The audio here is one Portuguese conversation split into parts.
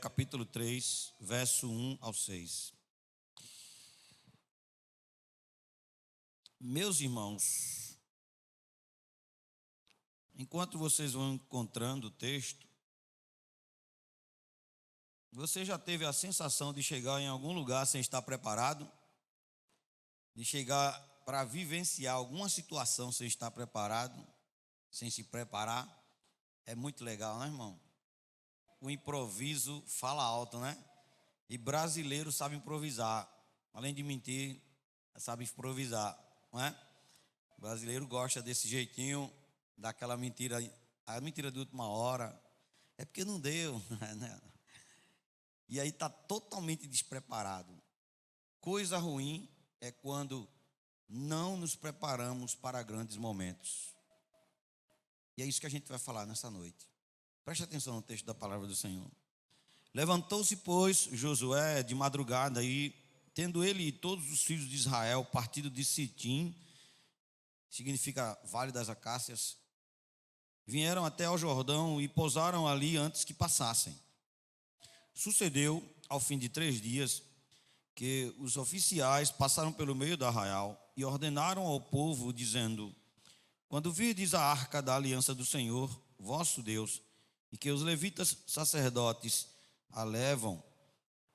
capítulo 3, verso 1 ao 6. Meus irmãos, enquanto vocês vão encontrando o texto, você já teve a sensação de chegar em algum lugar sem estar preparado? De chegar para vivenciar alguma situação sem estar preparado, sem se preparar? É muito legal, né, irmão? O improviso fala alto, né? E brasileiro sabe improvisar. Além de mentir, sabe improvisar, não é? O brasileiro gosta desse jeitinho, daquela mentira, a mentira de última hora. É porque não deu, né? E aí está totalmente despreparado. Coisa ruim é quando não nos preparamos para grandes momentos. E é isso que a gente vai falar nessa noite. Preste atenção no texto da palavra do Senhor. Levantou-se, pois, Josué de madrugada e, tendo ele e todos os filhos de Israel partido de Sitim, significa Vale das Acácias, vieram até ao Jordão e pousaram ali antes que passassem. Sucedeu, ao fim de 3 dias, que os oficiais passaram pelo meio do arraial e ordenaram ao povo, dizendo: quando virdes a arca da aliança do Senhor, vosso Deus, e que os levitas sacerdotes a levam,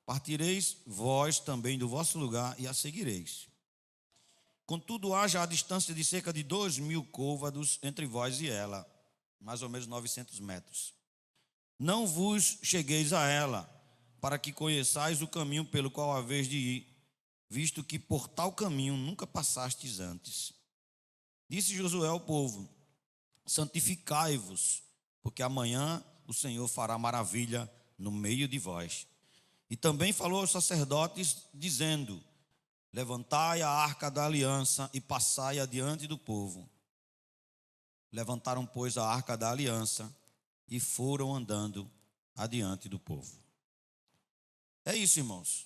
partireis vós também do vosso lugar e a seguireis. Contudo, haja a distância de cerca de 2.000 côvados entre vós e ela, mais ou menos 900 metros. Não vos chegueis a ela, para que conheçais o caminho pelo qual haveis de ir, visto que por tal caminho nunca passastes antes. Disse Josué ao povo: santificai-vos, porque amanhã o Senhor fará maravilha no meio de vós. E também falou aos sacerdotes, dizendo: levantai a arca da aliança e passai adiante do povo. Levantaram, pois, a arca da aliança e foram andando adiante do povo. É isso, irmãos.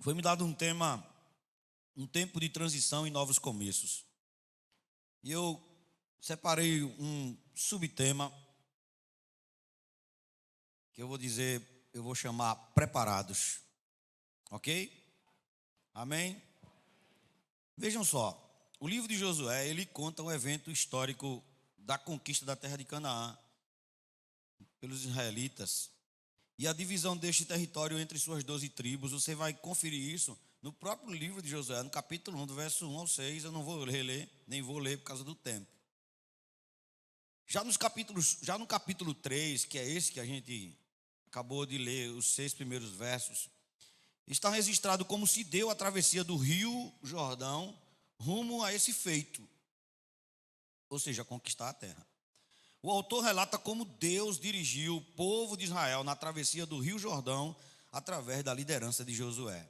Foi me dado um tema, um tempo de transição e novos começos. E eu separei um subtema que eu vou dizer, eu vou chamar preparados. Ok? Amém? Vejam só, o livro de Josué, ele conta um evento histórico da conquista da terra de Canaã pelos israelitas e a divisão deste território entre suas 12 tribos. Você vai conferir isso no próprio livro de Josué, no capítulo 1, do verso 1 ao 6. Eu não vou reler, nem vou ler por causa do tempo. Já no capítulo 3, que é esse que a gente acabou de ler, os 6 primeiros versos, está registrado como se deu a travessia do rio Jordão rumo a esse feito, ou seja, conquistar a terra. O autor relata como Deus dirigiu o povo de Israel na travessia do rio Jordão através da liderança de Josué.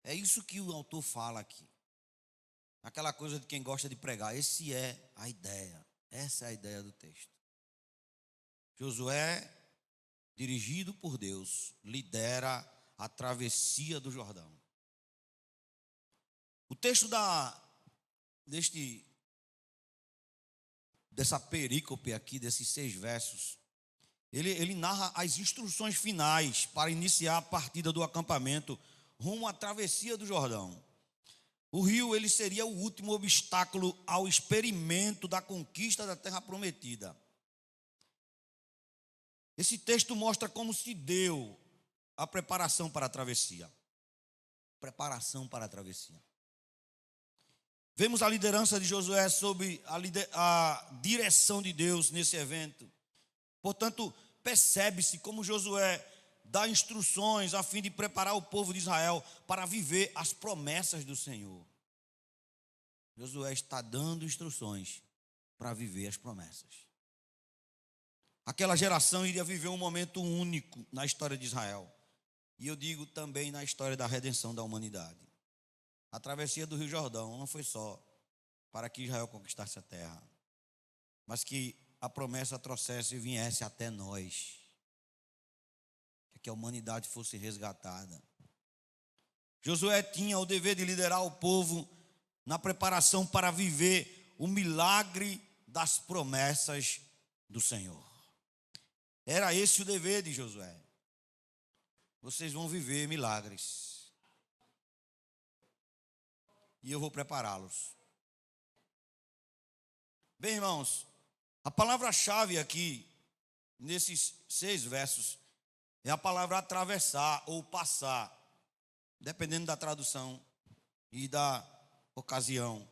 É isso que o autor fala aqui. Aquela coisa de quem gosta de pregar, essa é a ideia do texto. Josué, dirigido por Deus, lidera a travessia do Jordão. O texto dessa perícope aqui, desses 6 versos, ele narra as instruções finais para iniciar a partida do acampamento rumo à travessia do Jordão. O rio, ele seria o último obstáculo ao experimento da conquista da terra prometida. Esse texto mostra como se deu a preparação para a travessia. Preparação para a travessia. Vemos a liderança de Josué sob a direção de Deus nesse evento. Portanto, percebe-se como Josué dá instruções a fim de preparar o povo de Israel para viver as promessas do Senhor. Josué está dando instruções para viver as promessas. Aquela geração iria viver um momento único na história de Israel. E eu digo também na história da redenção da humanidade. A travessia do Rio Jordão não foi só para que Israel conquistasse a terra, mas que a promessa trouxesse e viesse até nós, que a humanidade fosse resgatada. Josué tinha o dever de liderar o povo na preparação para viver o milagre das promessas do Senhor. Era esse o dever de Josué. Vocês vão viver milagres. E eu vou prepará-los. Bem, irmãos, a palavra-chave aqui, nesses 6 versos, é a palavra atravessar ou passar, dependendo da tradução e da ocasião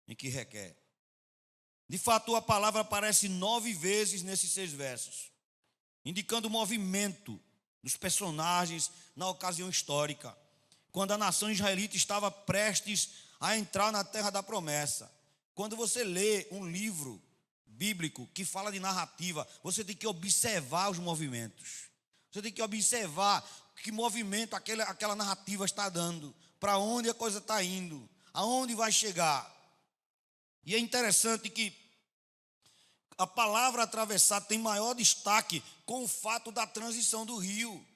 em que requer. De fato, a palavra aparece 9 vezes nesses 6 versos, indicando o movimento dos personagens na ocasião histórica, quando a nação israelita estava prestes a entrar na terra da promessa. Quando você lê um livro bíblico que fala de narrativa, você tem que observar os movimentos. Você tem que observar que movimento aquela narrativa está dando, para onde a coisa está indo, aonde vai chegar. E é interessante que a palavra atravessar tem maior destaque com o fato da transição do rio.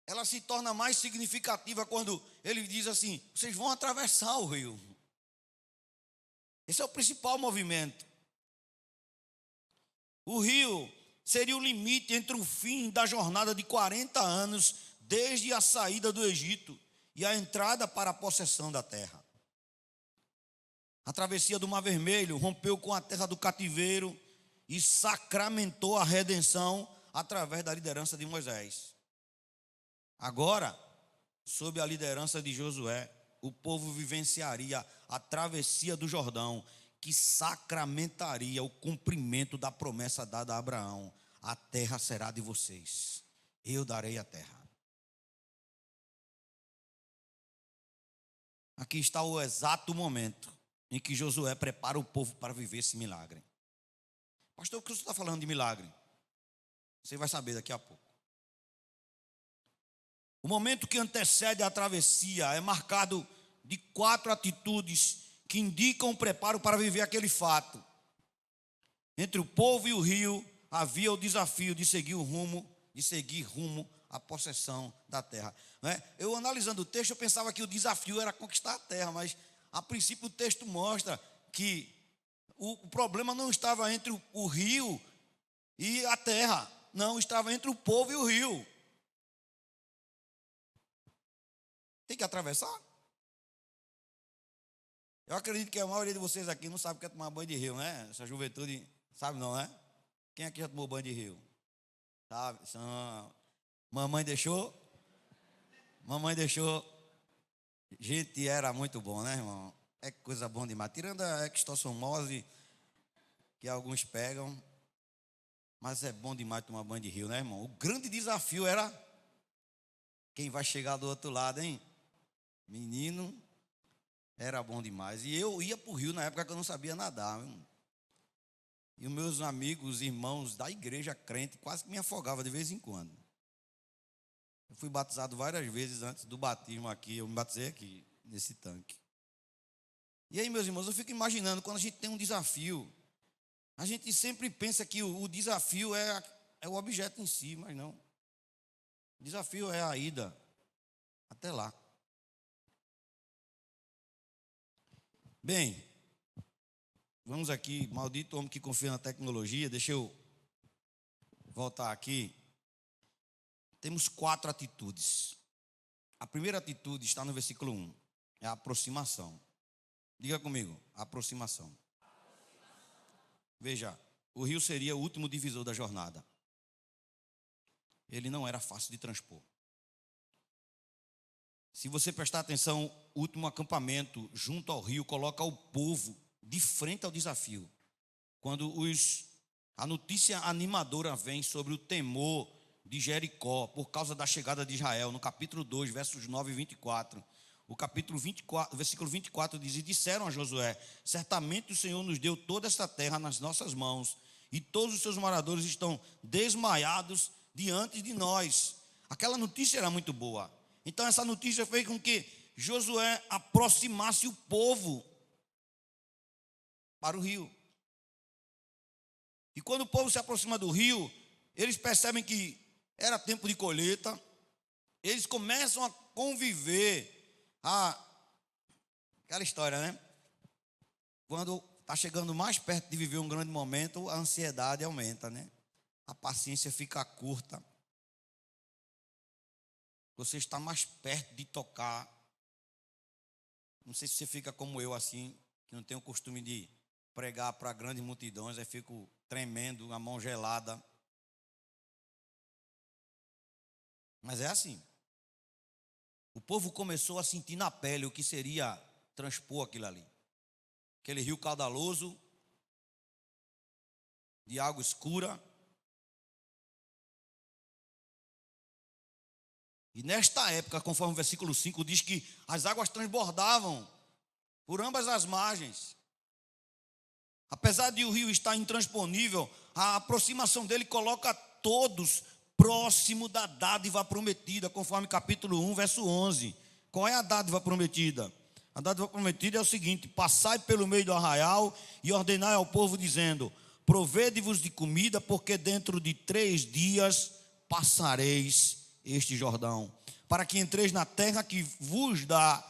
Ela se torna mais significativa quando ele diz assim: vocês vão atravessar o rio. Esse é o principal movimento. O rio seria o limite entre o fim da jornada de 40 anos, desde a saída do Egito e a entrada para a possessão da terra. A travessia do Mar Vermelho rompeu com a terra do cativeiro e sacramentou a redenção através da liderança de Moisés. Agora, sob a liderança de Josué, o povo vivenciaria a travessia do Jordão, que sacramentaria o cumprimento da promessa dada a Abraão: a terra será de vocês, eu darei a terra. Aqui está o exato momento em que Josué prepara o povo para viver esse milagre. Pastor, por que você está falando de milagre? Você vai saber daqui a pouco. O momento que antecede a travessia é marcado de 4 atitudes que indicam o preparo para viver aquele fato. Entre o povo e o rio havia o desafio de seguir rumo à possessão da terra. Eu, analisando o texto, eu pensava que o desafio era conquistar a terra, mas a princípio o texto mostra que o problema não estava entre o rio e a terra, não, estava entre o povo e o rio. Tem que atravessar. Eu acredito que a maioria de vocês aqui não sabe o que é tomar banho de rio, né? Essa juventude sabe não, né? Quem aqui já tomou banho de rio? Sabe? Mamãe deixou? Mamãe deixou. Gente, era muito bom, né, irmão? É coisa bom demais. Tirando a extossomose que alguns pegam, mas é bom demais tomar banho de rio, né, irmão? O grande desafio era quem vai chegar do outro lado, hein? Menino, era bom demais. E eu ia para o rio na época que eu não sabia nadar. E os meus amigos, irmãos da igreja crente, quase que me afogavam de vez em quando. Eu fui batizado várias vezes antes do batismo aqui. Eu me batizei aqui, nesse tanque. E aí, meus irmãos, eu fico imaginando, quando a gente tem um desafio, a gente sempre pensa que o desafio é o objeto em si, mas não. O desafio é a ida até lá. Bem, vamos aqui, maldito homem que confia na tecnologia. Deixa eu voltar aqui. Temos 4 atitudes. A primeira atitude está no versículo 1, é a aproximação. Diga comigo, aproximação. Veja, o rio seria o último divisor da jornada. Ele não era fácil de transpor. Se você prestar atenção, o último acampamento junto ao rio coloca o povo de frente ao desafio. Quando a notícia animadora vem sobre o temor de Jericó por causa da chegada de Israel, no capítulo 2, versos 9 e 24. O capítulo 24, versículo 24 diz: e disseram a Josué: certamente o Senhor nos deu toda esta terra nas nossas mãos, e todos os seus moradores estão desmaiados diante de nós. Aquela notícia era muito boa. Então essa notícia fez com que Josué aproximasse o povo para o rio. E quando o povo se aproxima do rio, eles percebem que era tempo de colheita. Eles começam a conviver aquela história, né? Quando está chegando mais perto de viver um grande momento, a ansiedade aumenta, né? a paciência fica curta. Você está mais perto de tocar. Não sei se você fica como eu assim, que não tenho o costume de pregar para grandes multidões, aí fico tremendo, a mão gelada. Mas é assim. O povo começou a sentir na pele o que seria transpor aquilo ali. Aquele rio caudaloso, de água escura. E nesta época, conforme o versículo 5 diz que as águas transbordavam por ambas as margens. Apesar de o rio estar intransponível, a aproximação dele coloca todos próximo da dádiva prometida, conforme capítulo 1, verso 11. Qual é a dádiva prometida? A dádiva prometida é o seguinte: passai pelo meio do arraial e ordenai ao povo, dizendo: provede-vos de comida, porque dentro de 3 dias passareis este Jordão, para que entreis na terra que vos dá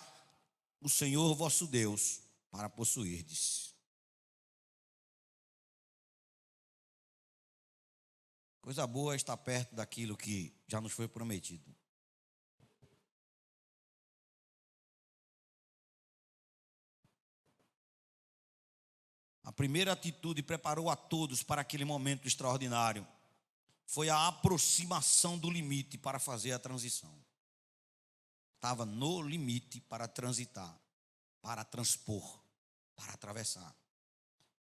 o Senhor vosso Deus, para possuirdes. Coisa boa é estar perto daquilo que já nos foi prometido. A primeira atitude preparou a todos para aquele momento extraordinário. Foi a aproximação do limite para fazer a transição. Estava no limite para transitar, para transpor, para atravessar.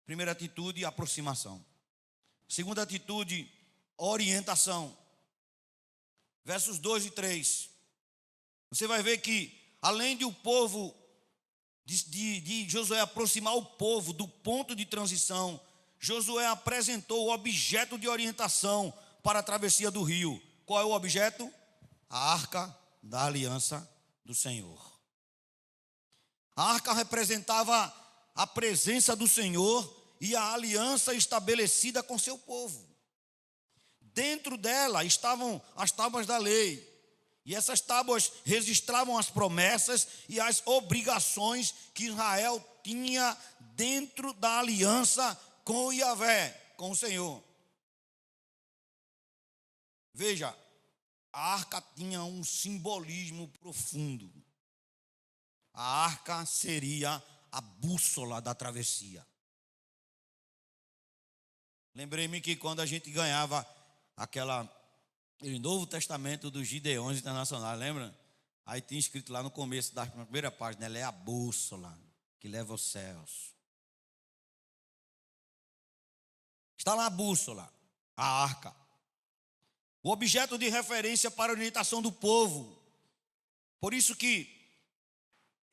Primeira atitude, aproximação. Segunda atitude, orientação. Versos 2 e 3. Você vai ver que, além de o povo, de Josué aproximar o povo do ponto de transição, Josué apresentou o objeto de orientação para a travessia do rio. Qual é o objeto? A arca da aliança do Senhor. A arca representava a presença do Senhor e a aliança estabelecida com seu povo. Dentro dela estavam as tábuas da lei. E essas tábuas registravam as promessas e as obrigações que Israel tinha dentro da aliança com Yahvé, com o Senhor. Veja, a arca tinha um simbolismo profundo. A arca seria a bússola da travessia. Lembrei-me que quando a gente ganhava aquele Novo Testamento dos Gideões Internacionais, lembra? Aí tinha escrito lá no começo da primeira página: ela é a bússola que leva aos céus. Está lá a bússola, a arca. O objeto de referência para a orientação do povo. Por isso que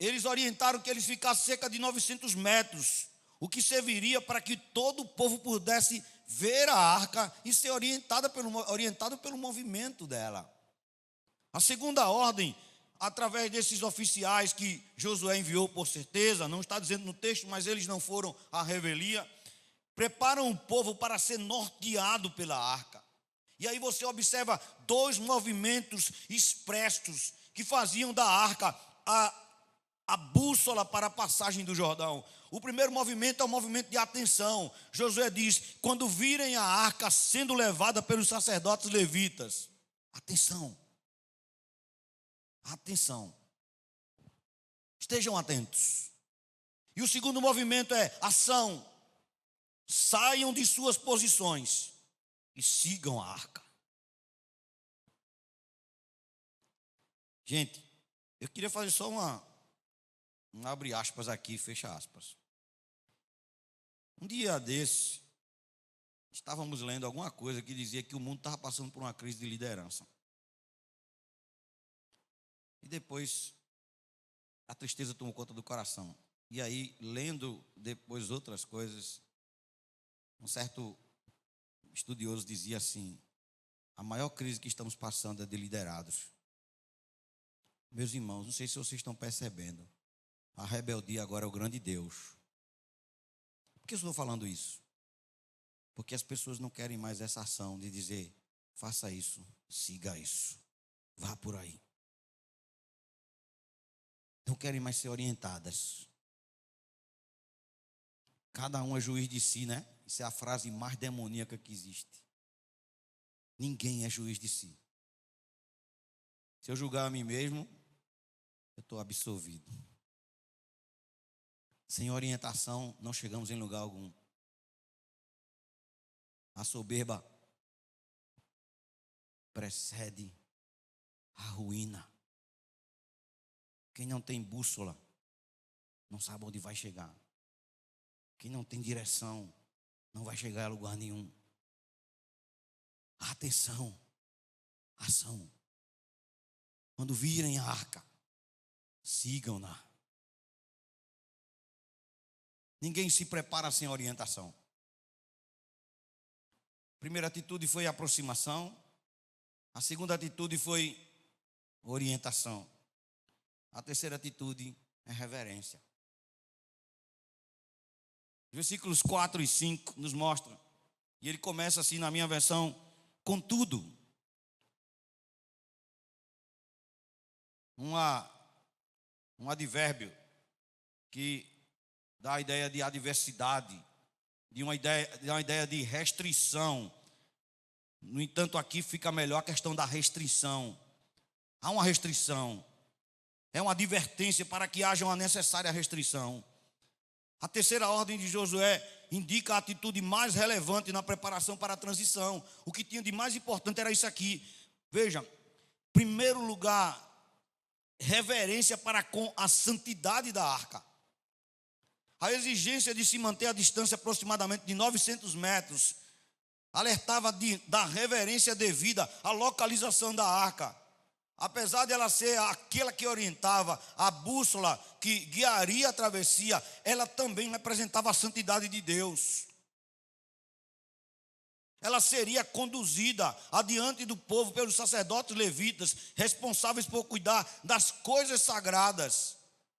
eles orientaram que eles ficassem cerca de 900 metros, o que serviria para que todo o povo pudesse ver a arca e ser orientado pelo movimento dela. A segunda ordem, através desses oficiais que Josué enviou, por certeza, não está dizendo no texto, mas eles não foram à revelia, preparam o povo para ser norteado pela arca. E aí você observa 2 movimentos expressos que faziam da arca a bússola para a passagem do Jordão. O primeiro movimento é o movimento de atenção. Josué diz: quando virem a arca sendo levada pelos sacerdotes levitas, atenção, atenção, estejam atentos. E o segundo movimento é ação. Saiam de suas posições e sigam a arca. Gente, eu queria fazer só um abre aspas aqui, fecha aspas. Um dia desse, estávamos lendo alguma coisa que dizia que o mundo estava passando por uma crise de liderança. E depois, a tristeza tomou conta do coração. E aí, lendo depois outras coisas, um certo estudioso dizia assim: a maior crise que estamos passando é de liderados. Meus irmãos, não sei se vocês estão percebendo, a rebeldia agora é o grande Deus. Por que eu estou falando isso? Porque as pessoas não querem mais essa ação de dizer: faça isso, siga isso, vá por aí. Não querem mais ser orientadas. Cada um é juiz de si, né? Isso é a frase mais demoníaca que existe. Ninguém é juiz de si. Se eu julgar a mim mesmo, eu estou absolvido. Sem orientação, não chegamos em lugar algum. A soberba precede a ruína. Quem não tem bússola, não sabe onde vai chegar. Quem não tem direção, não vai chegar a lugar nenhum. Atenção, ação. Quando virem a arca, sigam-na. Ninguém se prepara sem orientação. A primeira atitude foi aproximação. A segunda atitude foi orientação. A terceira atitude é reverência. Versículos 4 e 5 nos mostram. E ele começa assim na minha versão: contudo. Um advérbio que dá a ideia de adversidade, de uma ideia de restrição. No entanto, aqui fica melhor a questão da restrição. Há uma restrição. É uma advertência para que haja uma necessária restrição. A terceira ordem de Josué indica a atitude mais relevante na preparação para a transição. O que tinha de mais importante era isso aqui. Veja, em primeiro lugar, reverência para com a santidade da arca. A exigência de se manter a distância aproximadamente de 900 metros alertava da reverência devida à localização da arca. Apesar de ela ser aquela que orientava, a bússola que guiaria a travessia, ela também representava a santidade de Deus. Ela seria conduzida adiante do povo pelos sacerdotes levitas, responsáveis por cuidar das coisas sagradas.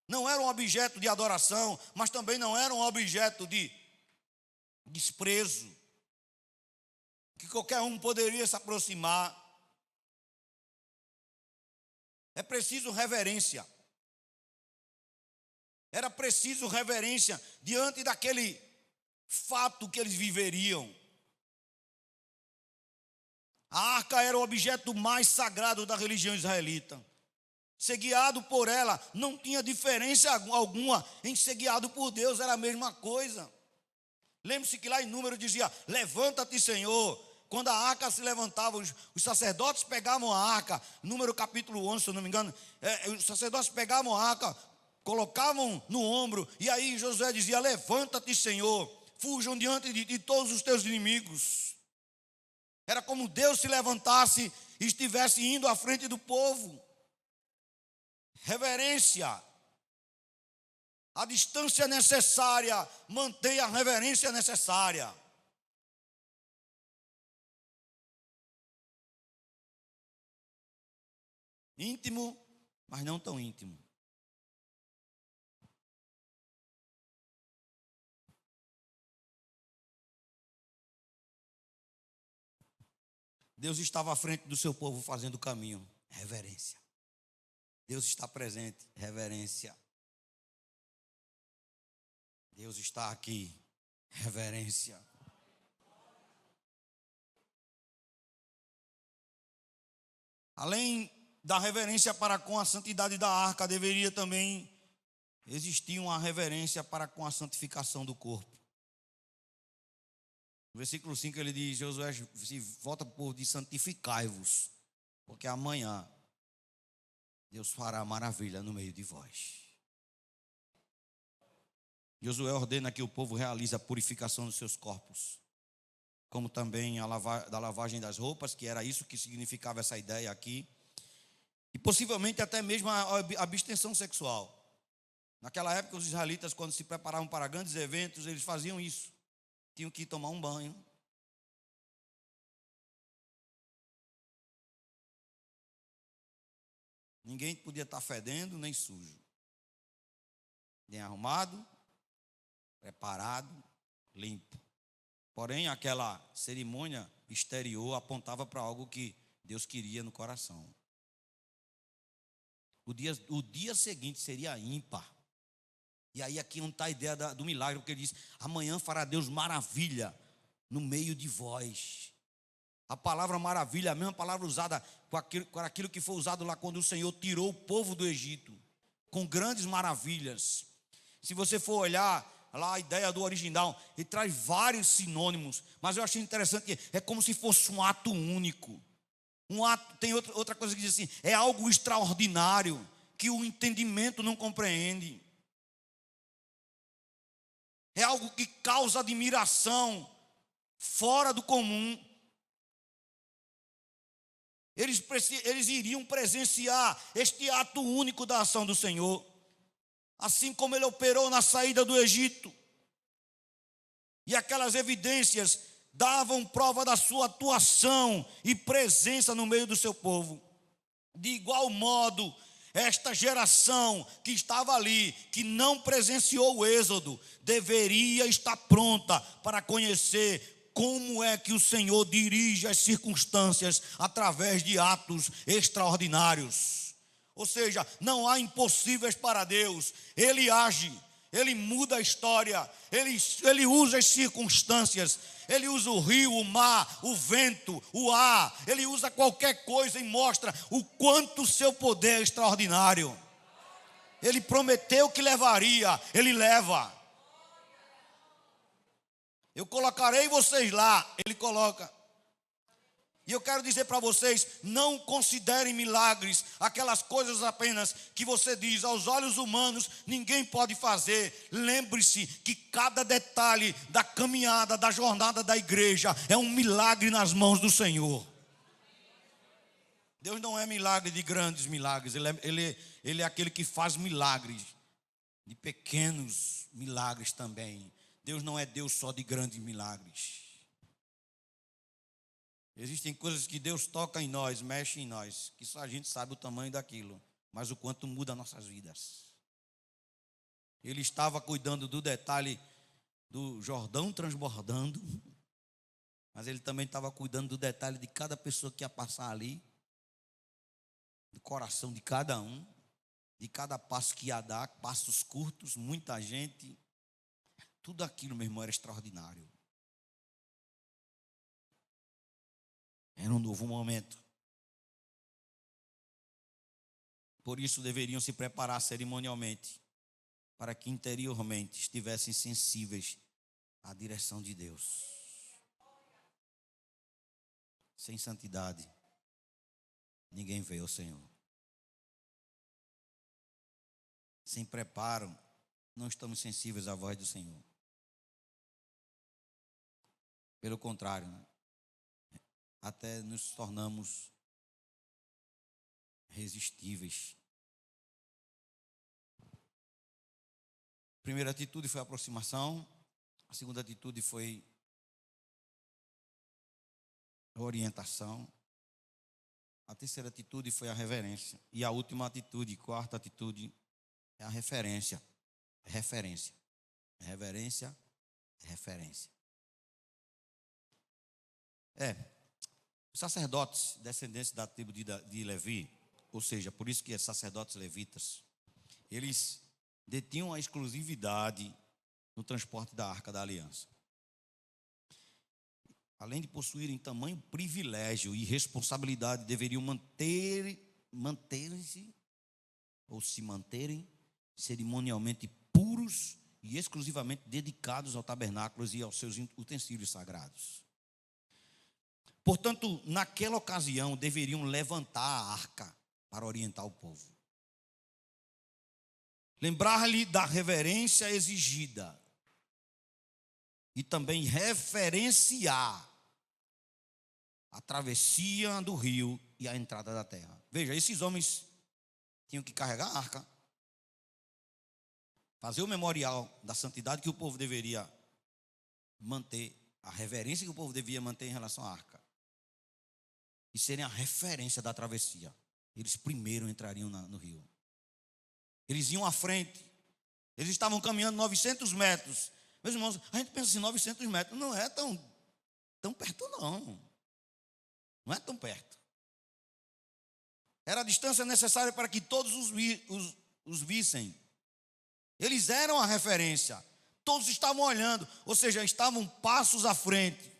Não era um objeto de adoração, mas também não era um objeto de desprezo, que qualquer um poderia se aproximar. É preciso reverência. Era preciso reverência diante daquele fato que eles viveriam. A arca era o objeto mais sagrado da religião israelita. Ser guiado por ela não tinha diferença alguma em ser guiado por Deus, era a mesma coisa. Lembre-se que lá em Número dizia: levanta-te, Senhor. Quando a arca se levantava, os sacerdotes pegavam a arca, Número capítulo 11, se eu não me engano, os sacerdotes pegavam a arca, colocavam no ombro, e aí Josué dizia: levanta-te, Senhor, fujam diante de todos os teus inimigos. Era como Deus se levantasse e estivesse indo à frente do povo. Reverência. A distância necessária, mantenha a reverência necessária. Íntimo, mas não tão íntimo. Deus estava à frente do seu povo fazendo o caminho. Reverência. Deus está presente. Reverência. Deus está aqui. Reverência. Além da reverência para com a santidade da arca, deveria também existir uma reverência para com a santificação do corpo. No versículo 5 ele diz: Josué, se volta para o povo, diz: santificai-vos, porque amanhã Deus fará maravilha no meio de vós. Josué ordena que o povo realize a purificação dos seus corpos, como também da lavagem das roupas, que era isso que significava essa ideia aqui. E possivelmente até mesmo a abstenção sexual. Naquela época os israelitas, quando se preparavam para grandes eventos, eles faziam isso. Tinham que ir tomar um banho. Ninguém podia estar fedendo nem sujo. Nem arrumado, preparado, limpo. Porém, aquela cerimônia exterior apontava para algo que Deus queria no coração. O dia seguinte seria ímpar. E aí aqui não está a ideia do milagre, porque ele diz: amanhã fará Deus maravilha no meio de vós. A palavra maravilha, a mesma palavra usada com aquilo que foi usado lá quando o Senhor tirou o povo do Egito, com grandes maravilhas. Se você for olhar lá a ideia do original, ele traz vários sinônimos, mas eu achei interessante que é como se fosse um ato único. Um ato, tem outra coisa que diz assim, é algo extraordinário, que o entendimento não compreende. É algo que causa admiração, fora do comum. Eles iriam presenciar este ato único da ação do Senhor, assim como Ele operou na saída do Egito. E aquelas evidências davam prova da sua atuação e presença no meio do seu povo. De igual modo, esta geração que estava ali, que não presenciou o êxodo, deveria estar pronta para conhecer como é que o Senhor dirige as circunstâncias através de atos extraordinários. Ou seja, não há impossíveis para Deus. Ele age, Ele muda a história, Ele usa as circunstâncias, Ele usa o rio, o mar, o vento, o ar, Ele usa qualquer coisa e mostra o quanto o seu poder é extraordinário. Ele prometeu que levaria, Ele leva. Eu colocarei vocês lá, Ele coloca. E eu quero dizer para vocês, não considerem milagres aquelas coisas apenas que você diz, aos olhos humanos ninguém pode fazer. Lembre-se que cada detalhe da caminhada, da jornada da igreja é um milagre nas mãos do Senhor. Deus não é milagre de grandes milagres, Ele é aquele que faz milagres, de pequenos milagres também. Deus não é Deus só de grandes milagres. Existem coisas que Deus toca em nós, mexe em nós, que só a gente sabe o tamanho daquilo, mas o quanto muda nossas vidas. Ele estava cuidando do detalhe do Jordão transbordando, mas Ele também estava cuidando do detalhe de cada pessoa que ia passar ali, do coração de cada um, de cada passo que ia dar, passos curtos, muita gente. Tudo aquilo, meu irmão, era extraordinário. Era um novo momento. Por isso deveriam se preparar cerimonialmente, para que interiormente estivessem sensíveis à direção de Deus. Sem santidade, ninguém vê o Senhor. Sem preparo, não estamos sensíveis à voz do Senhor. Pelo contrário, até nos tornamos resistíveis. A primeira atitude foi a aproximação, a segunda atitude foi a orientação, a terceira atitude foi a reverência, e a última atitude, quarta atitude, é a referência. Referência. Reverência, referência. Os sacerdotes descendentes da tribo de Levi, ou seja, por isso que é sacerdotes levitas, eles detinham a exclusividade no transporte da Arca da Aliança. Além de possuírem tamanho privilégio e responsabilidade, deveriam manterem cerimonialmente puros e exclusivamente dedicados ao tabernáculo e aos seus utensílios sagrados. Portanto, naquela ocasião, deveriam levantar a arca para orientar o povo. Lembrar-lhe da reverência exigida e também referenciar a travessia do rio e a entrada da terra. Veja, esses homens tinham que carregar a arca, fazer o memorial da santidade que o povo deveria manter, a reverência que o povo devia manter em relação à arca, e serem a referência da travessia. Eles primeiro entrariam no rio. Eles iam à frente. Eles estavam caminhando 900 metros. Meus irmãos, a gente pensa assim, 900 metros não é tão perto não. Não é tão perto. Era a distância necessária para que todos os vissem. Eles eram a referência. Todos estavam olhando, ou seja, estavam passos à frente.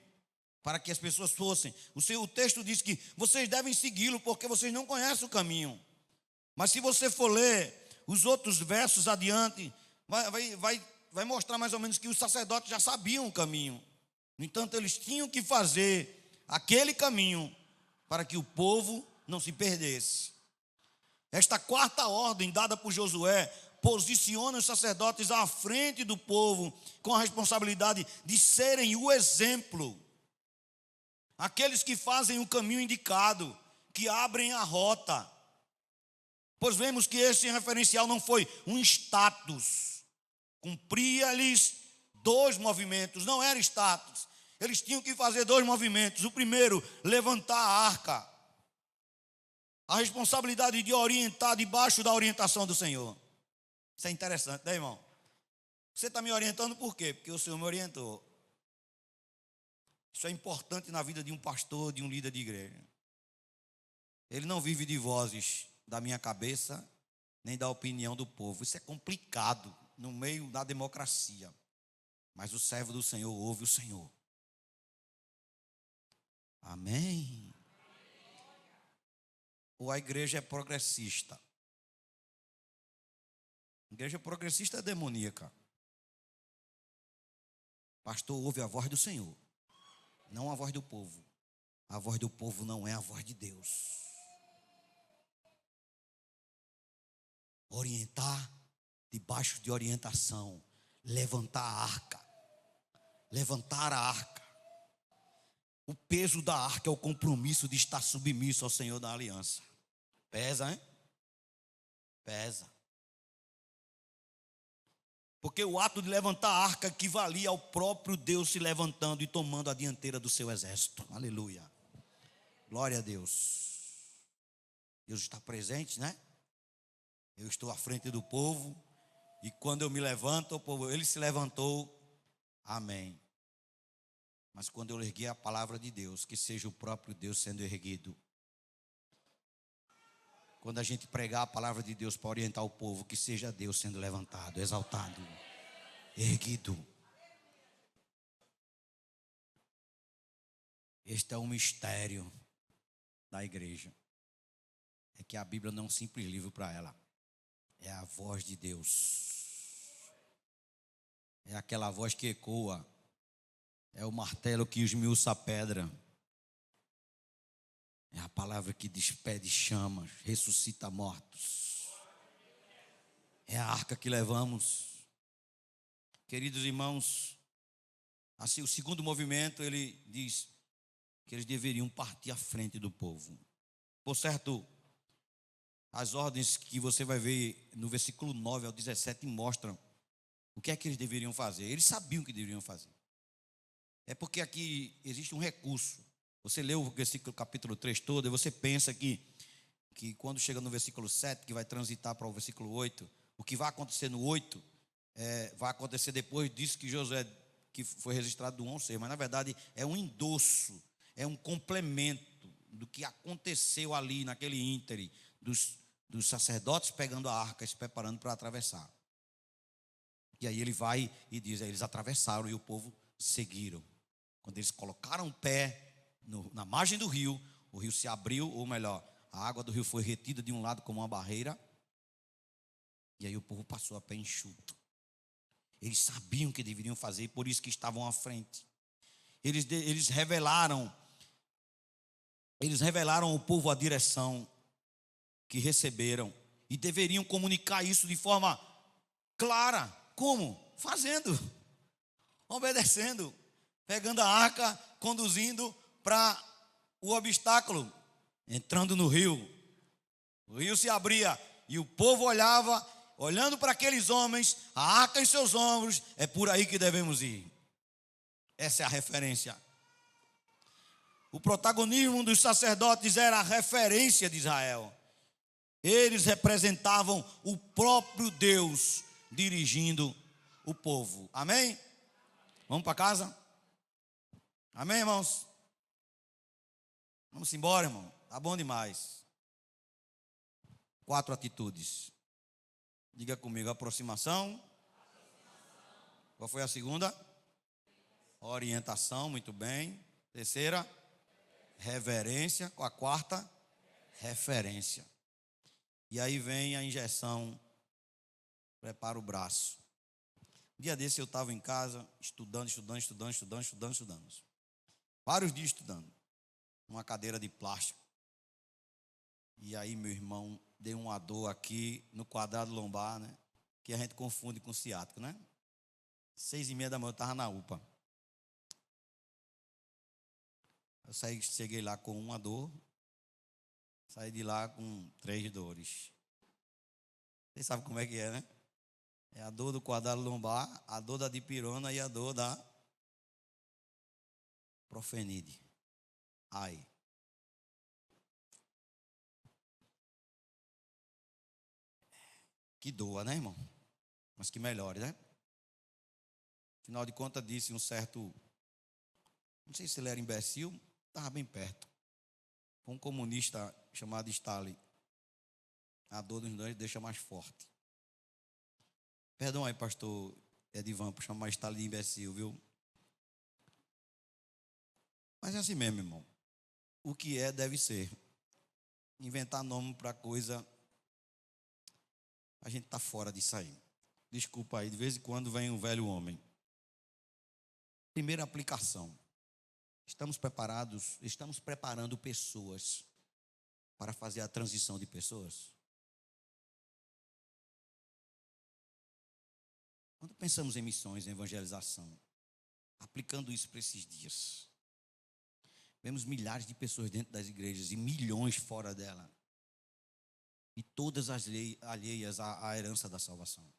para que as pessoas fossem. O texto diz que vocês devem segui-lo porque vocês não conhecem o caminho. Mas se você for ler os outros versos adiante, vai mostrar mais ou menos que os sacerdotes já sabiam o caminho. No entanto, eles tinham que fazer aquele caminho para que o povo não se perdesse. Esta quarta ordem dada por Josué posiciona os sacerdotes à frente do povo com a responsabilidade de serem o exemplo. Aqueles que fazem o caminho indicado, que abrem a rota. Pois vemos que esse referencial não foi um status. Cumpria-lhes 2 movimentos, não era status. Eles tinham que fazer 2 movimentos. O primeiro, levantar a arca. A responsabilidade de orientar debaixo da orientação do Senhor. Isso é interessante, né, irmão? Você está me orientando por quê? Porque o Senhor me orientou. Isso é importante na vida de um pastor, de um líder de igreja. Ele não vive de vozes da minha cabeça, nem da opinião do povo. Isso é complicado no meio da democracia. Mas o servo do Senhor ouve o Senhor. Amém? Ou a igreja é progressista? A igreja progressista é demoníaca. Pastor ouve a voz do Senhor, não a voz do povo. A voz do povo não é a voz de Deus. Orientar debaixo de orientação. Levantar a arca. Levantar a arca. O peso da arca é o compromisso de estar submisso ao Senhor da aliança. Pesa, hein? Pesa. Porque o ato de levantar a arca equivalia ao próprio Deus se levantando e tomando a dianteira do seu exército. Aleluia. Glória a Deus. Deus está presente, né? Eu estou à frente do povo. E quando eu me levanto, o povo, ele se levantou. Amém. Mas quando eu erguer a palavra de Deus, que seja o próprio Deus sendo erguido. Quando a gente pregar a palavra de Deus para orientar o povo, que seja Deus sendo levantado, exaltado, erguido. Este é o mistério da igreja. É que a Bíblia não é um simples livro para ela. É a voz de Deus. É aquela voz que ecoa. É o martelo que esmiuça a pedra. É a palavra que despede chamas, ressuscita mortos. É a arca que levamos. Queridos irmãos, assim, o segundo movimento, ele diz que eles deveriam partir à frente do povo. Por certo, as ordens que você vai ver no versículo 9 ao 17 mostram o que é que eles deveriam fazer. Eles sabiam o que deveriam fazer. É porque aqui existe um recurso. Você lê o versículo capítulo 3 todo e você pensa que quando chega no versículo 7, que vai transitar para o versículo 8, o que vai acontecer no 8 vai acontecer depois disso que Josué, que foi registrado do 1 ao 6, mas na verdade é um endosso, é um complemento do que aconteceu ali naquele íntere dos sacerdotes pegando a arca e se preparando para atravessar. E aí ele vai e diz, eles atravessaram e o povo seguiram. Quando eles colocaram o pé na margem do rio, o rio se abriu, ou melhor, a água do rio foi retida de um lado como uma barreira, e aí o povo passou a pé enxuto. Eles sabiam o que deveriam fazer, e por isso que estavam à frente. Eles revelaram ao povo a direção que receberam, e deveriam comunicar isso de forma clara. Como? Fazendo, obedecendo, pegando a arca, conduzindo para o obstáculo, entrando no rio. O rio se abria e o povo olhava, olhando para aqueles homens, a arca em seus ombros. É por aí que devemos ir. Essa é a referência. O protagonismo dos sacerdotes era a referência de Israel. Eles representavam o próprio Deus dirigindo o povo. Amém? Vamos para casa? Amém, irmãos? Vamos embora, irmão. Tá bom demais. 4 atitudes. Diga comigo, aproximação. Qual foi a segunda? Orientação, muito bem. Terceira, reverência. Com a quarta, referência. E aí vem a injeção, prepara o braço. Um dia desse eu estava em casa, estudando. Vários dias estudando. Uma cadeira de plástico. E aí, meu irmão, deu uma dor aqui no quadrado lombar, né? Que a gente confunde com ciático, né? 6h30 da manhã eu estava na UPA. Cheguei lá com uma dor, saí de lá com 3 dores. Vocês sabem como é que é, né? É a dor do quadrado lombar, a dor da dipirona e a dor da profenide. Ai. Que doa, né, irmão? Mas que melhore, né? Afinal de contas, disse um certo, não sei se ele era imbecil, estava bem perto. Um comunista chamado Stalin. A dor dos dois deixa mais forte. Perdão aí, pastor Edivan, por chamar Stalin de imbecil, viu? Mas é assim mesmo, irmão. O que é, deve ser. Inventar nome para coisa, a gente está fora disso aí. Desculpa aí, de vez em quando vem um velho homem. Primeira aplicação. Estamos preparados, estamos preparando pessoas para fazer a transição de pessoas? Quando pensamos em missões, em evangelização, aplicando isso para esses dias, vemos milhares de pessoas dentro das igrejas e milhões fora dela. E todas as alheias à herança da salvação.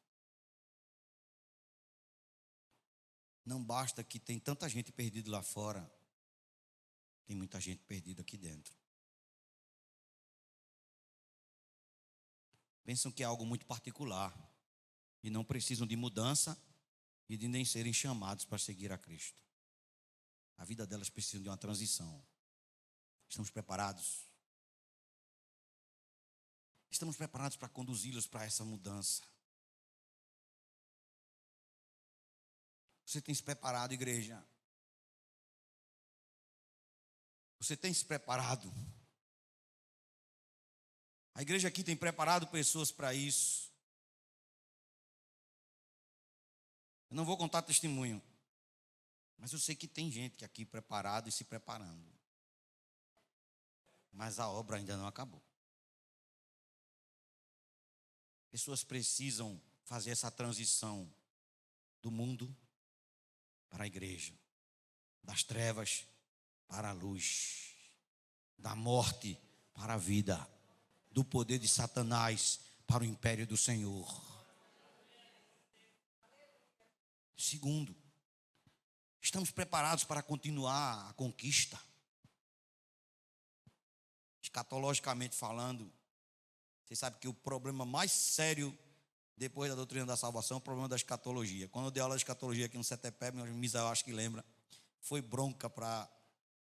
Não basta que tem tanta gente perdida lá fora, tem muita gente perdida aqui dentro. Pensam que é algo muito particular e não precisam de mudança e de nem serem chamados para seguir a Cristo. A vida delas precisa de uma transição. Estamos preparados? Estamos preparados para conduzi-los para essa mudança. Você tem se preparado, igreja? Você tem se preparado? A igreja aqui tem preparado pessoas para isso. Eu não vou contar testemunho, mas eu sei que tem gente aqui preparado e se preparando. Mas a obra ainda não acabou. Pessoas precisam fazer essa transição do mundo para a igreja, das trevas para a luz, da morte para a vida, do poder de Satanás para o império do Senhor. Segundo, estamos preparados para continuar a conquista. Escatologicamente falando, você sabe que o problema mais sério depois da doutrina da salvação é o problema da escatologia. Quando eu dei aula de escatologia aqui no CTP, meu Misael acho que lembra, foi bronca para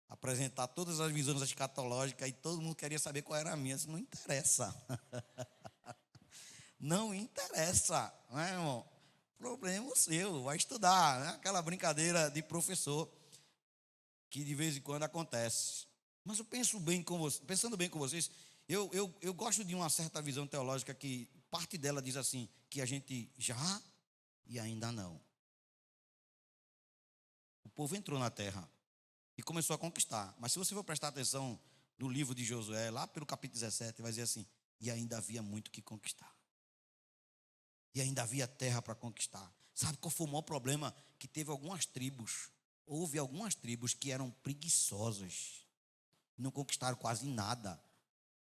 apresentar todas as visões escatológicas e todo mundo queria saber qual era a minha. Isso não interessa. Não interessa, não é, irmão? Problema seu, vai estudar, né? Aquela brincadeira de professor que de vez em quando acontece. Mas eu penso bem com vocês, pensando bem com vocês, eu gosto de uma certa visão teológica que parte dela diz assim, que a gente já e ainda não. O povo entrou na terra e começou a conquistar. Mas se você for prestar atenção no livro de Josué, lá pelo capítulo 17, vai dizer assim, e ainda havia muito que conquistar. E ainda havia terra para conquistar. Sabe qual foi o maior problema? Que teve algumas tribos, houve algumas tribos que eram preguiçosas, não conquistaram quase nada.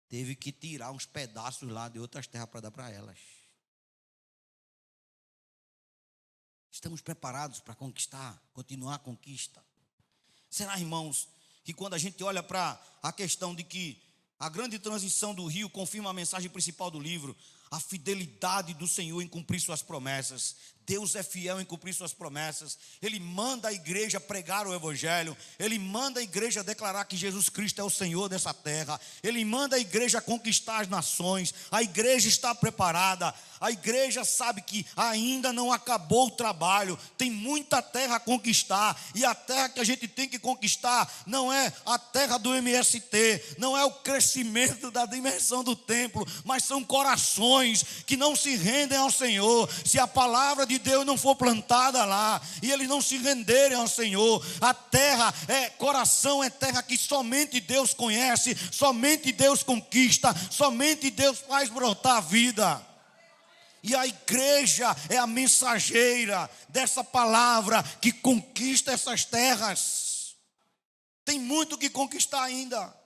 Teve que tirar uns pedaços lá de outras terras para dar para elas. Estamos preparados para conquistar, continuar a conquista? Será, irmãos, que quando a gente olha para a questão de que a grande transição do rio confirma a mensagem principal do livro, a fidelidade do Senhor em cumprir suas promessas. Deus é fiel em cumprir suas promessas. Ele manda a igreja pregar o evangelho. Ele manda a igreja declarar que Jesus Cristo é o Senhor dessa terra. Ele manda a igreja conquistar as nações. A igreja está preparada. A igreja sabe que ainda não acabou o trabalho. Tem muita terra a conquistar. E a terra que a gente tem que conquistar não é a terra do MST, não é o crescimento da dimensão do templo, mas são corações que não se rendem ao Senhor. Se a palavra de Deus não for plantada lá e eles não se renderem ao Senhor, a terra coração é terra que somente Deus conhece, somente Deus conquista, somente Deus faz brotar a vida. E a igreja é a mensageira dessa palavra que conquista essas terras. Tem muito que conquistar ainda.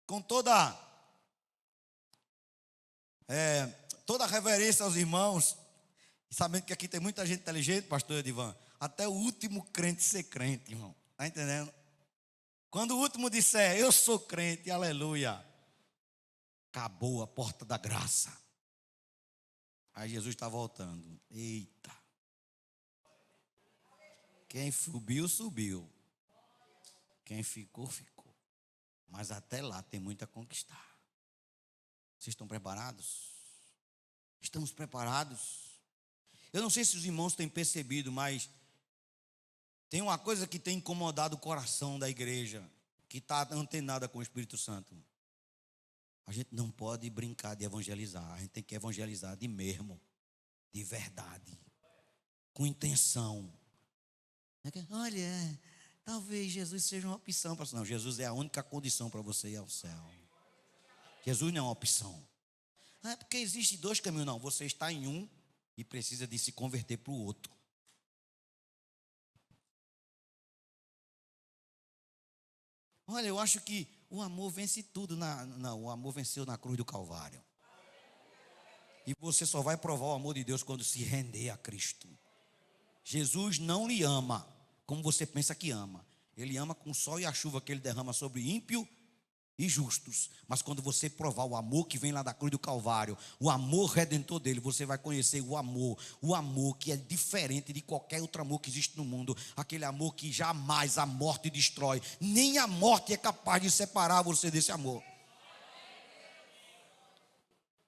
Com toda reverência aos irmãos, sabendo que aqui tem muita gente inteligente, pastor Edivan, até o último crente ser crente, irmão. Está entendendo? Quando o último disser, eu sou crente, aleluia, acabou a porta da graça. Aí Jesus está voltando. Eita. Quem subiu, subiu. Quem ficou, ficou. Mas até lá tem muito a conquistar. Vocês estão preparados? Estamos preparados? Eu não sei se os irmãos têm percebido, mas tem uma coisa que tem incomodado o coração da igreja, que está antenada com o Espírito Santo. A gente não pode brincar de evangelizar. A gente tem que evangelizar de mesmo, de verdade, com intenção. Olha, talvez Jesus seja uma opção para você. Não, Jesus é a única condição para você ir ao céu. Jesus não é uma opção. É porque existe dois caminhos. Não, você está em um e precisa de se converter para o outro. Olha, eu acho que o amor vence tudo. Não, o amor venceu na cruz do Calvário. E você só vai provar o amor de Deus quando se render a Cristo. Jesus não lhe ama como você pensa que ama. Ele ama com o sol e a chuva que ele derrama sobre ímpio e justos. Mas quando você provar o amor que vem lá da cruz do Calvário, o amor redentor dele, você vai conhecer o amor que é diferente de qualquer outro amor que existe no mundo. Aquele amor que jamais a morte destrói. Nem a morte é capaz de separar você desse amor.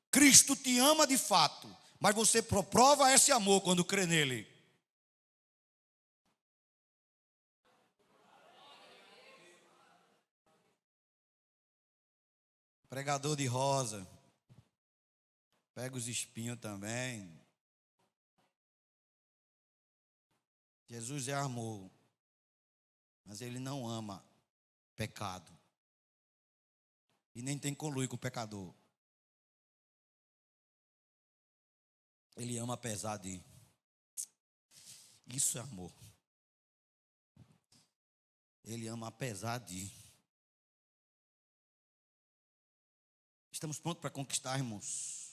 Cristo te ama de fato, mas você prova esse amor quando crê nele. Pregador de rosa, pega os espinhos também. Jesus é amor, mas ele não ama pecado. E nem tem conluio com o pecador. Ele ama apesar de. Isso é amor. Ele ama apesar de. Estamos prontos para conquistar, irmãos.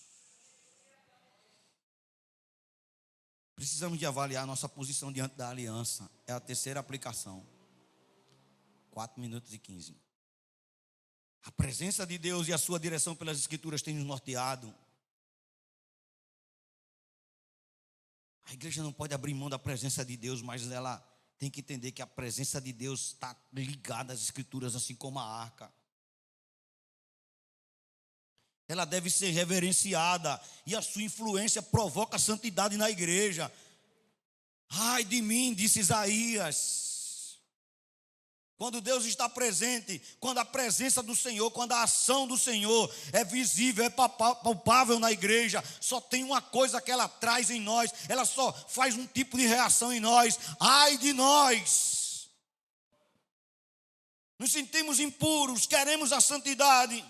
Precisamos de avaliar nossa posição diante da aliança. É a terceira aplicação. 4 minutos e 15. A presença de Deus e a sua direção pelas Escrituras tem nos norteado. A igreja não pode abrir mão da presença de Deus, mas ela tem que entender que a presença de Deus está ligada às Escrituras, assim como a arca. Ela deve ser reverenciada e a sua influência provoca santidade na igreja. Ai de mim, disse Isaías. Quando Deus está presente, quando a presença do Senhor, quando a ação do Senhor é visível, é palpável na igreja, só tem uma coisa que ela traz em nós, ela só faz um tipo de reação em nós. Ai de nós! Nos sentimos impuros, queremos a santidade.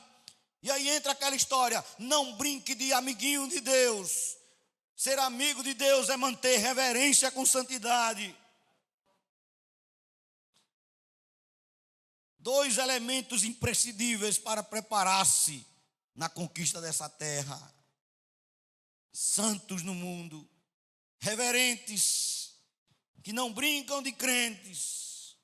E aí entra aquela história, não brinque de amiguinho de Deus. Ser amigo de Deus é manter reverência com santidade. 2 elementos imprescindíveis para preparar-se na conquista dessa terra. Santos no mundo, reverentes, que não brincam de crentes,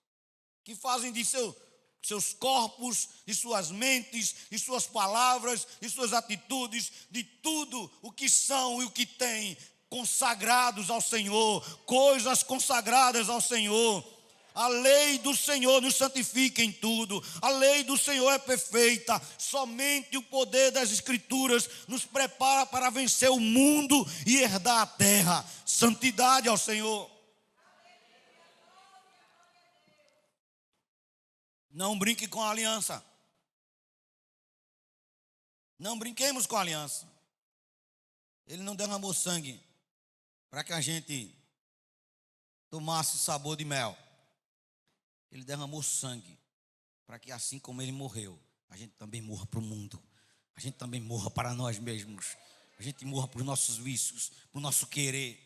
que fazem de seu seus corpos, de suas mentes, de suas palavras, de suas atitudes, de tudo o que são e o que têm, consagrados ao Senhor, coisas consagradas ao Senhor. A lei do Senhor nos santifica em tudo. A lei do Senhor é perfeita. Somente o poder das Escrituras nos prepara para vencer o mundo e herdar a terra. Santidade ao Senhor. Não brinque com a aliança. Não brinquemos com a aliança. Ele não derramou sangue para que a gente tomasse sabor de mel. Ele derramou sangue para que, assim como ele morreu, a gente também morra para o mundo. A gente também morra para nós mesmos. A gente morra para os nossos vícios, para o nosso querer.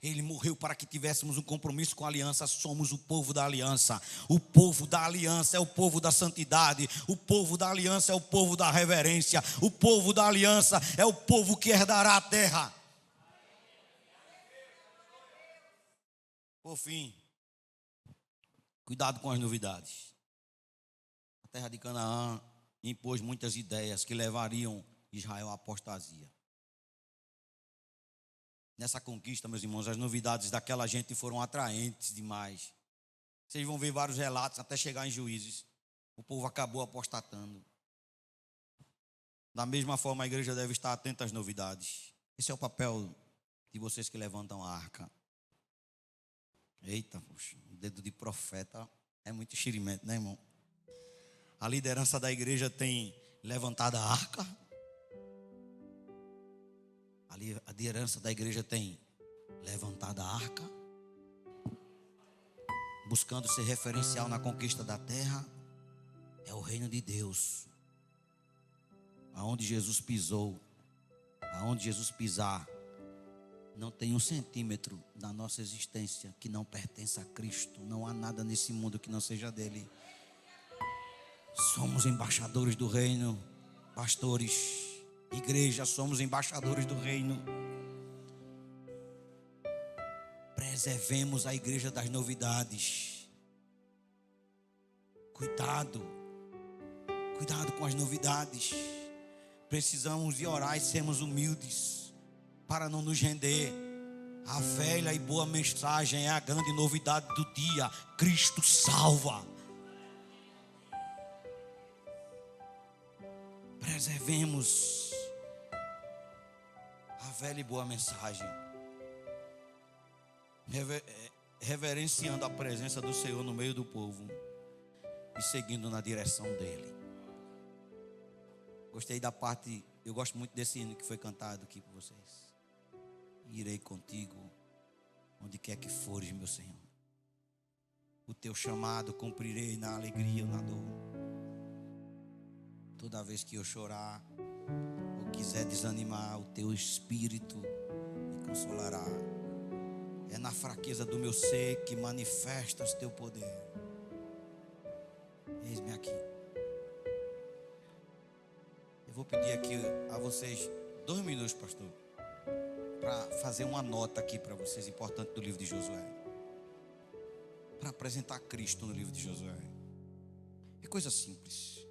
Ele morreu para que tivéssemos um compromisso com a aliança. Somos o povo da aliança. O povo da aliança é o povo da santidade. O povo da aliança é o povo da reverência. O povo da aliança é o povo que herdará a terra. Por fim, cuidado com as novidades. A terra de Canaã impôs muitas ideias que levariam Israel à apostasia. Nessa conquista, meus irmãos, as novidades daquela gente foram atraentes demais. Vocês vão ver vários relatos até chegar em Juízes. O povo acabou apostatando. Da mesma forma, a igreja deve estar atenta às novidades. Esse é o papel de vocês que levantam a arca. Eita, poxa, o dedo de profeta é muito enxerimento, né, irmão? A liderança da igreja tem levantado a arca. A liderança da igreja tem levantado a arca, buscando ser referencial na conquista da terra. É o reino de Deus. Aonde Jesus pisou, aonde Jesus pisar, não tem 1 centímetro da nossa existência que não pertença a Cristo. Não há nada nesse mundo que não seja dele. Somos embaixadores do reino, pastores, igreja, somos embaixadores do reino. Preservemos a igreja das novidades. Cuidado com as novidades. Precisamos de orar e sermos humildes para não nos render. A velha e boa mensagem é a grande novidade do dia. Cristo salva. Preservemos a velha e boa mensagem, reverenciando a presença do Senhor no meio do povo e seguindo na direção dele. Gostei da parte, eu gosto muito desse hino que foi cantado aqui por vocês. Irei contigo onde quer que fores, meu Senhor. O teu chamado cumprirei na alegria ou na dor. Toda vez que eu chorar ou quiser desanimar, o teu Espírito me consolará. É na fraqueza do meu ser que manifestas teu poder. Eis-me aqui. Eu vou pedir aqui a vocês 2 minutos, pastor, para fazer uma nota aqui para vocês, importante do livro de Josué. Para apresentar Cristo no livro de Josué. É coisa simples.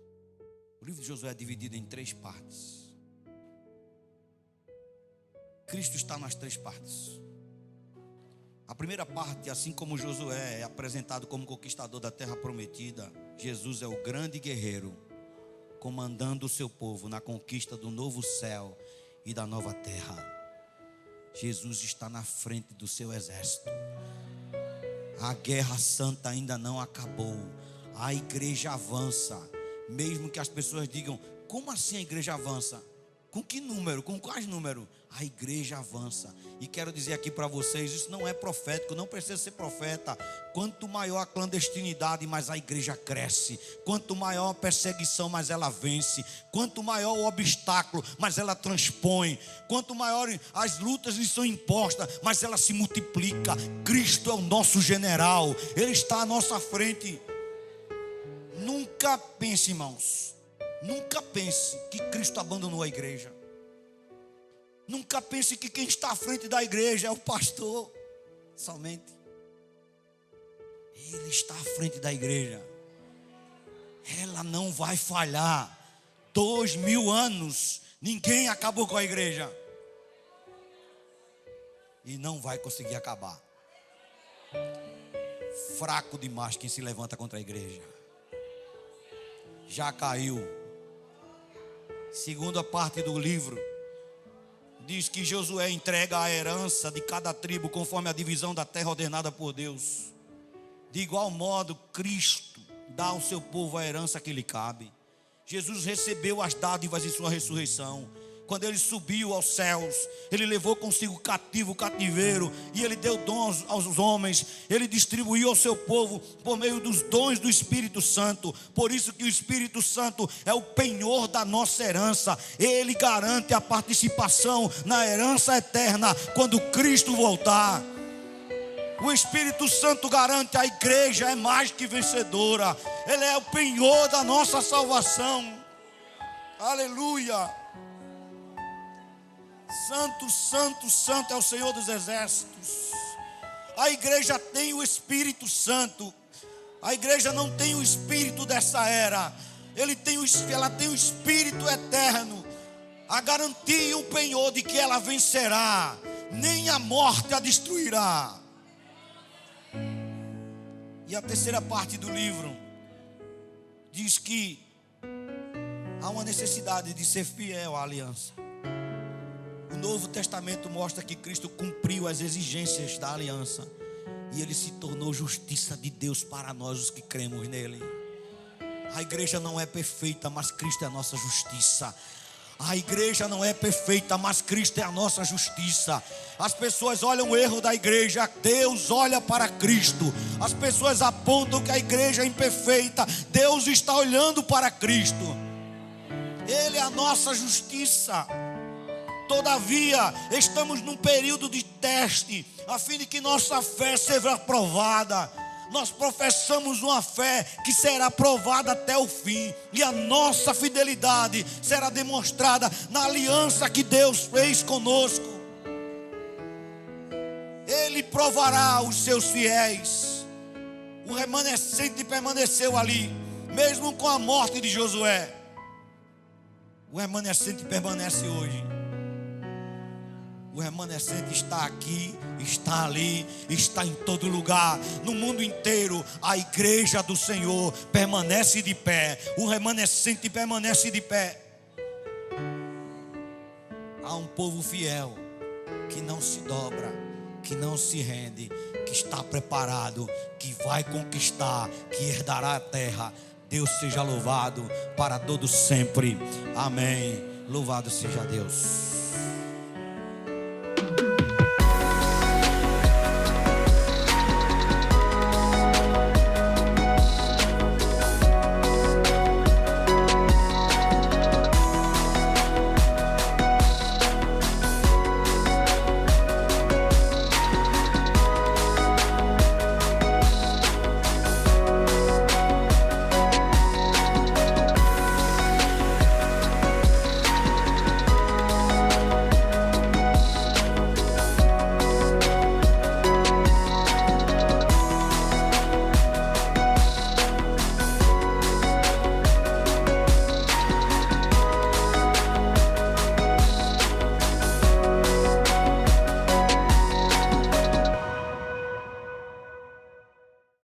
O livro de Josué é dividido em 3 partes. Cristo está nas 3 partes. A primeira parte, assim como Josué é apresentado como conquistador da terra prometida, Jesus é o grande guerreiro, comandando o seu povo na conquista do novo céu e da nova terra. Jesus está na frente do seu exército. A guerra santa ainda não acabou. A igreja avança. Mesmo que as pessoas digam, como assim a igreja avança? Com que número? Com quais números? A igreja avança. E quero dizer aqui para vocês, isso não é profético, não precisa ser profeta. Quanto maior a clandestinidade, mais a igreja cresce. Quanto maior a perseguição, mais ela vence. Quanto maior o obstáculo, mais ela transpõe. Quanto maior as lutas lhe são impostas, mais ela se multiplica. Cristo é o nosso general, Ele está à nossa frente. Nunca pense, irmãos, nunca pense que Cristo abandonou a igreja. Nunca pense que quem está à frente da igreja é o pastor somente. Ele está à frente da igreja. ela não vai falhar. 2000 anos, ninguém acabou com a igreja. E não vai conseguir acabar. Fraco demais quem se levanta contra a igreja. Já caiu. Segunda parte do livro diz que Josué entrega a herança de cada tribo conforme a divisão da terra ordenada por Deus. De igual modo, Cristo dá ao seu povo a herança que lhe cabe. Jesus recebeu as dádivas de sua ressurreição. Quando ele subiu aos céus, ele levou consigo cativo o cativeiro e ele deu dons aos homens. Ele distribuiu ao seu povo por meio dos dons do Espírito Santo. Por isso que o Espírito Santo é o penhor da nossa herança. Ele garante a participação na herança eterna quando Cristo voltar. O Espírito Santo garante a igreja é mais que vencedora. Ele é o penhor da nossa salvação. Aleluia. Santo, santo, santo é o Senhor dos exércitos. A igreja tem o Espírito Santo. A igreja não tem o espírito dessa era. Ela tem o Espírito eterno. A garantia e o penhor de que ela vencerá. Nem a morte a destruirá. E a terceira parte do livro diz que há uma necessidade de ser fiel à aliança. O Novo Testamento mostra que Cristo cumpriu as exigências da aliança e ele se tornou justiça de Deus para nós os que cremos nele. A igreja não é perfeita, mas Cristo é a nossa justiça. A igreja não é perfeita, mas Cristo é a nossa justiça. As pessoas olham o erro da igreja, Deus olha para Cristo. As pessoas apontam que a igreja é imperfeita, Deus está olhando para Cristo. Ele é a nossa justiça. Todavia, estamos num período de teste, a fim de que nossa fé seja aprovada. Nós professamos uma fé que será provada até o fim, e a nossa fidelidade será demonstrada na aliança que Deus fez conosco. Ele provará os seus fiéis. O remanescente permaneceu ali, mesmo com a morte de Josué. O remanescente permanece hoje. O remanescente está aqui, está ali, está em todo lugar, no mundo inteiro. A igreja do Senhor permanece de pé. O remanescente permanece de pé. Há um povo fiel que não se dobra, que não se rende, que está preparado, que vai conquistar, que herdará a terra. Deus seja louvado para todos sempre. Amém. Louvado seja Deus.